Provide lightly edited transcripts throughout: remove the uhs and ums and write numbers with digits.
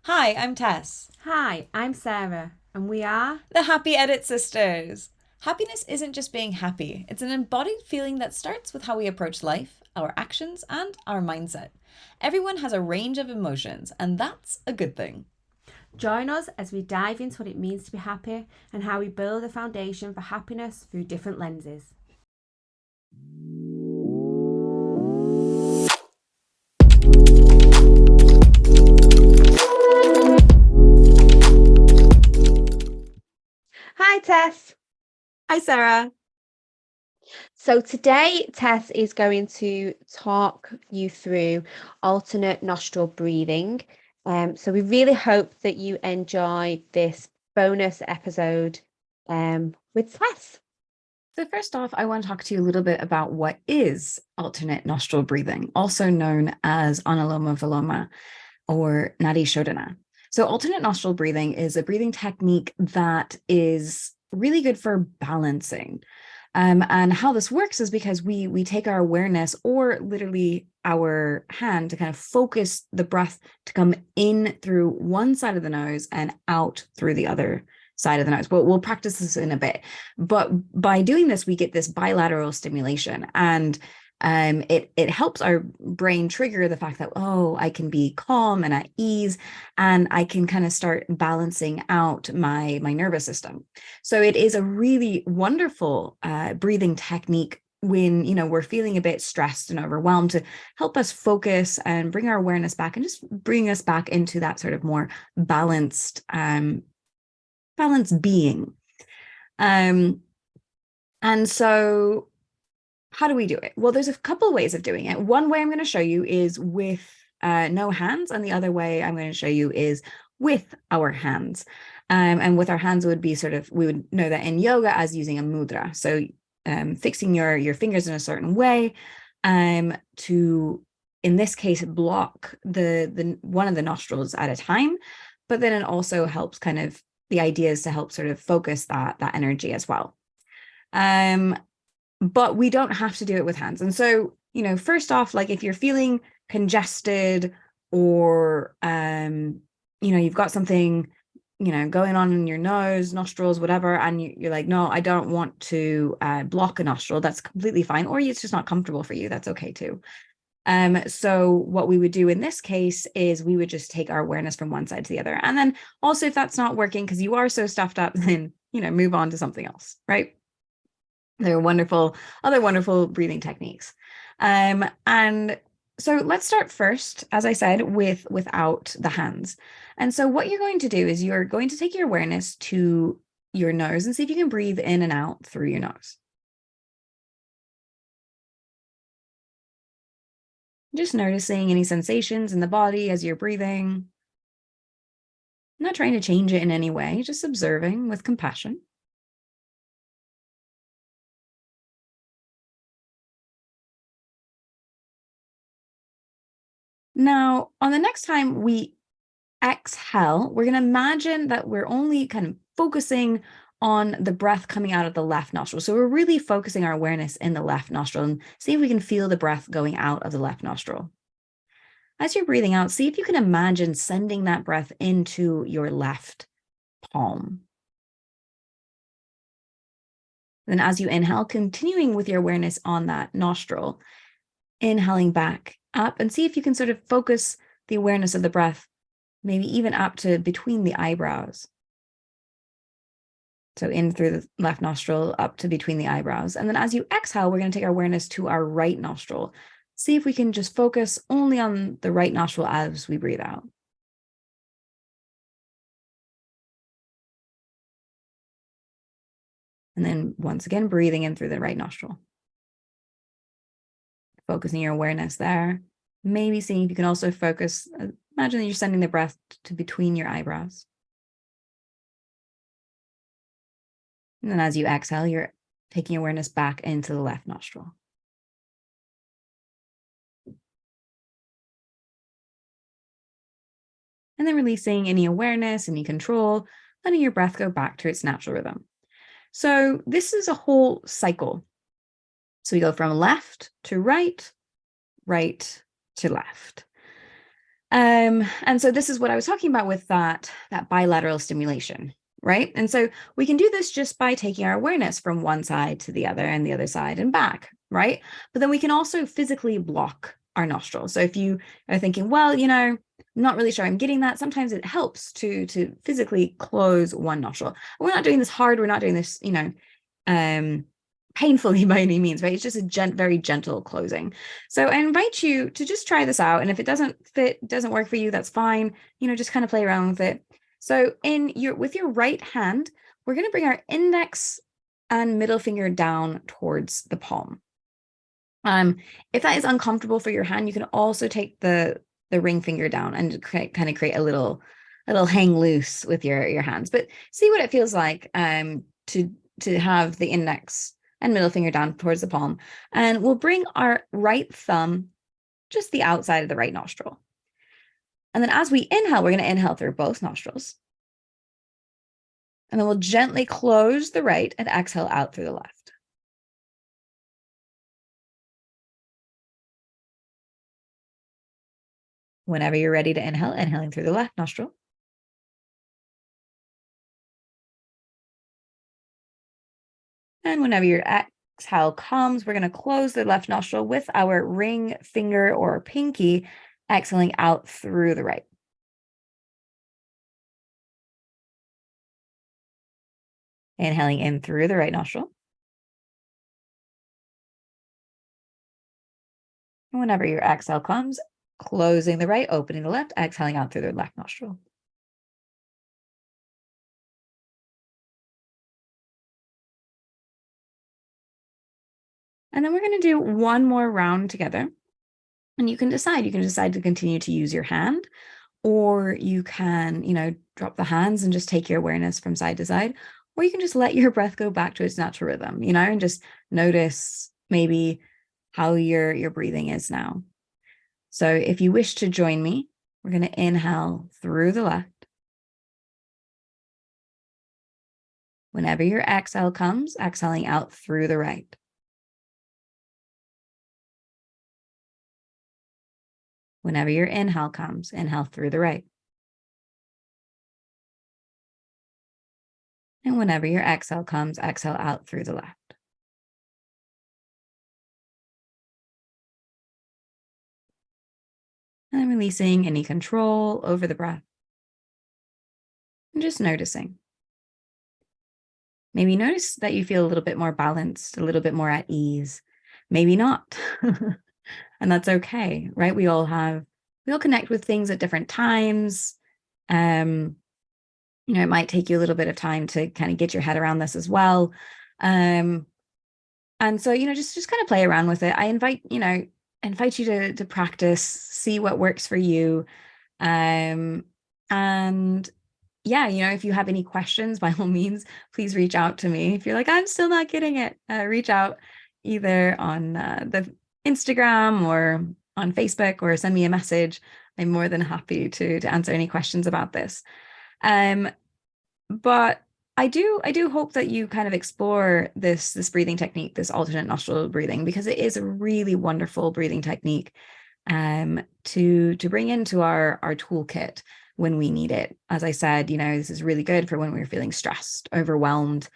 Hi, I'm Tess, Hi, I'm Sarah, and we are. the Happy Edit Sisters. Happiness isn't just being happy, it's an embodied feeling that starts with how we approach life, our actions, and our mindset. Everyone has a range of emotions, and that's a good thing. Join us as we dive into what it means to be happy and how we build a foundation for happiness through different lenses. Hi, Tess. Hi, Sarah. So, today, Tess is going to talk you through alternate nostril breathing. So, we really hope that you enjoy this bonus episode with Tess. So, first off, I want to talk to you a little bit about what is alternate nostril breathing, also known as Anuloma Viloma or Nadi Shodhana. So, alternate nostril breathing is a breathing technique that is really good for balancing. And how this works is because we take our awareness or literally our hand to kind of focus the breath to come in through one side of the nose and out through the other side of the nose. But we'll practice this in a bit. But by doing this, we get this bilateral stimulation, and it helps our brain trigger the fact that, oh, I can be calm and at ease, and I can kind of start balancing out my nervous system. So it is a really wonderful breathing technique when we're feeling a bit stressed and overwhelmed, to help us focus and bring our awareness back and just bring us back into that sort of more balanced being. Um, and so how do we do it? Well, there's a couple of ways of doing it. One way I'm going to show you is with no hands, and the other way I'm going to show you is with our hands. And with our hands would be we would know that in yoga as using a mudra. So fixing your fingers in a certain way to, in this case, block the one of the nostrils at a time. But then it also helps the idea is to help sort of focus that energy as well. But we don't have to do it with hands. And so, first off, like if you're feeling congested or, you've got something, going on in your nose, nostrils, whatever, and you're like, no, I don't want to block a nostril, that's completely fine. Or it's just not comfortable for you. That's okay too. So what we would do in this case is we would just take our awareness from one side to the other. And then also, if that's not working because you are so stuffed up, then, move on to something else, right? They're other wonderful breathing techniques. And so let's start first, as I said, without the hands. And so what you're going to do is you're going to take your awareness to your nose and see if you can breathe in and out through your nose. Just noticing any sensations in the body as you're breathing. Not trying to change it in any way, just observing with compassion. Now, on the next time we exhale, we're going to imagine that we're only kind of focusing on the breath coming out of the left nostril. So we're really focusing our awareness in the left nostril, and see if we can feel the breath going out of the left nostril. As you're breathing out, see if you can imagine sending that breath into your left palm. Then as you inhale, continuing with your awareness on that nostril, inhaling back up, and see if you can sort of focus the awareness of the breath, maybe even up to between the eyebrows. So in through the left nostril, up to between the eyebrows. And then as you exhale, we're going to take our awareness to our right nostril. See if we can just focus only on the right nostril as we breathe out. And then once again, breathing in through the right nostril. Focusing your awareness there. Maybe seeing if you can also focus, imagine that you're sending the breath to between your eyebrows. And then as you exhale, you're taking awareness back into the left nostril. And then releasing any awareness, any control, letting your breath go back to its natural rhythm. So this is a whole cycle. So we go from left to right, right to left. And so this is what I was talking about with that bilateral stimulation, right? And so we can do this just by taking our awareness from one side to the other and the other side and back, right? But then we can also physically block our nostrils. So if you are thinking, well, I'm not really sure I'm getting that, sometimes it helps to physically close one nostril. We're not doing this hard. We're not doing this, painfully by any means, right? It's just a very gentle closing. So I invite you to just try this out. And if it doesn't fit, doesn't work for you, that's fine. Just kind of play around with it. So with your right hand, we're going to bring our index and middle finger down towards the palm. If that is uncomfortable for your hand, you can also take the ring finger down and kind of create a little hang loose with your hands. But see what it feels like to have the index and middle finger down towards the palm. And we'll bring our right thumb just the outside of the right nostril. And then as we inhale, we're going to inhale through both nostrils. And then we'll gently close the right and exhale out through the left. Whenever you're ready to inhale, inhaling through the left nostril. And whenever your exhale comes, we're going to close the left nostril with our ring finger or pinky, exhaling out through the right. Inhaling in through the right nostril. And whenever your exhale comes, closing the right, opening the left, exhaling out through the left nostril. And then we're going to do one more round together. And you can decide to continue to use your hand, or you can, drop the hands and just take your awareness from side to side, or you can just let your breath go back to its natural rhythm, and just notice maybe how your breathing is now. So if you wish to join me, we're going to inhale through the left. Whenever your exhale comes, exhaling out through the right. Whenever your inhale comes, inhale through the right. And whenever your exhale comes, exhale out through the left. And releasing any control over the breath. And just noticing. Maybe notice that you feel a little bit more balanced, a little bit more at ease. Maybe not. And that's okay, right? We all connect with things at different times. It might take you a little bit of time to kind of get your head around this as well. And so, just kind of play around with it. I invite you to practice, see what works for you. And yeah, if you have any questions, by all means, please reach out to me. If you're like, I'm still not getting it, reach out either on the Instagram or on Facebook, or send me a message. I'm more than happy to answer any questions about this. But I do hope that you kind of explore this breathing technique, this alternate nostril breathing, because it is a really wonderful breathing technique to bring into our toolkit when we need it. As I said, this is really good for when we're feeling stressed, overwhelmed,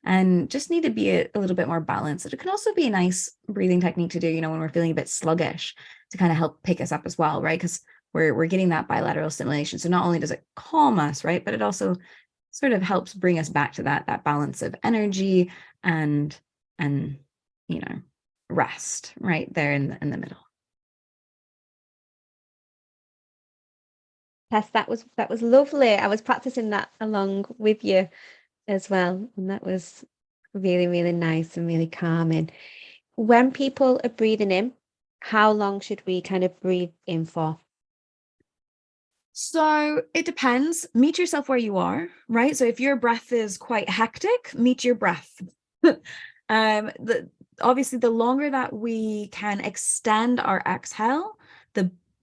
and just need to be a little bit more balanced. It can also be a nice breathing technique to do, when we're feeling a bit sluggish, to kind of help pick us up as well, right? Because we're getting that bilateral stimulation. So not only does it calm us, right, but it also sort of helps bring us back to that balance of energy and rest right there in the middle. Tess, that was lovely. I was practicing that along with you as well, and that was really, really nice and really calming. When people are breathing in, how long should we kind of breathe in for? So it depends. Meet yourself where you are, right? So if your breath is quite hectic, meet your breath. Obviously, the longer that we can extend our exhale,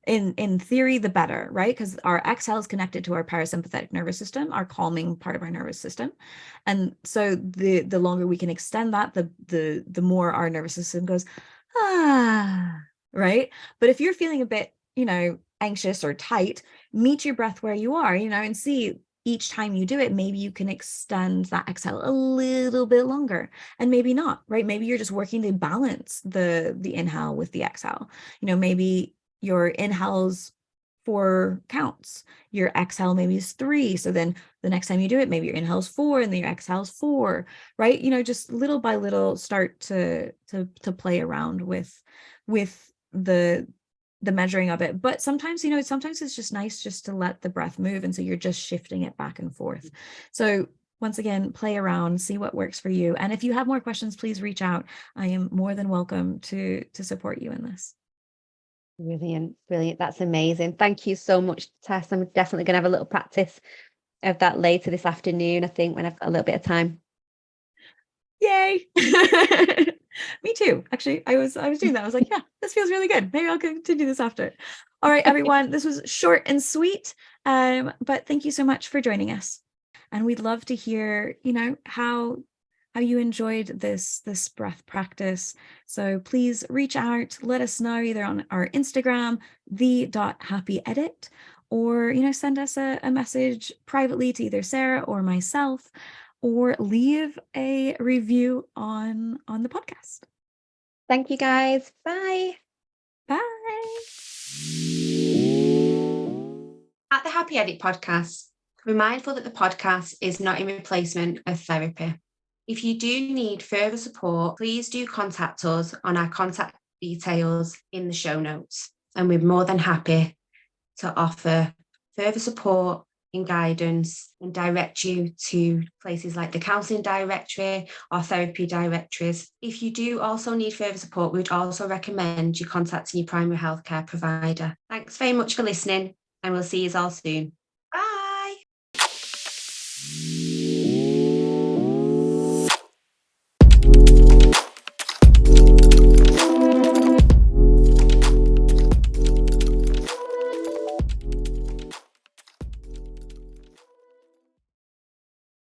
in theory, the better, right? Because our exhale is connected to our parasympathetic nervous system, our calming part of our nervous system. And so the longer we can extend that, the more our nervous system goes, right? But if you're feeling a bit, anxious or tight, meet your breath where you are, and see each time you do it, maybe you can extend that exhale a little bit longer, and maybe not, right? Maybe you're just working to balance the inhale with the exhale. Maybe your inhales 4 counts, your exhale maybe is 3. So then the next time you do it, maybe your inhale's 4 and then your exhale's 4, right? Just little by little start to play around with the measuring of it. But sometimes, sometimes it's just nice just to let the breath move. And so you're just shifting it back and forth. So once again, play around, see what works for you. And if you have more questions, please reach out. I am more than welcome to support you in this. Brilliant. That's amazing. Thank you so much, Tess. I'm definitely going to have a little practice of that later this afternoon, I think, when I've got a little bit of time. Yay. Me too. Actually, I was doing that. I was like, yeah, this feels really good. Maybe I'll continue this after. All right, everyone. This was short and sweet. But thank you so much for joining us. And we'd love to hear, how you enjoyed this breath practice. So please reach out, let us know either on our Instagram, the.happyedit, or, send us a message privately to either Sarah or myself, or leave a review on the podcast. Thank you, guys. Bye. Bye. At the Happy Edit podcast, we're mindful that the podcast is not in replacement of therapy. If you do need further support, please do contact us on our contact details in the show notes. And we're more than happy to offer further support and guidance and direct you to places like the counselling directory or therapy directories. If you do also need further support, we would also recommend you contacting your primary healthcare provider. Thanks very much for listening, and we'll see you all soon. Bye.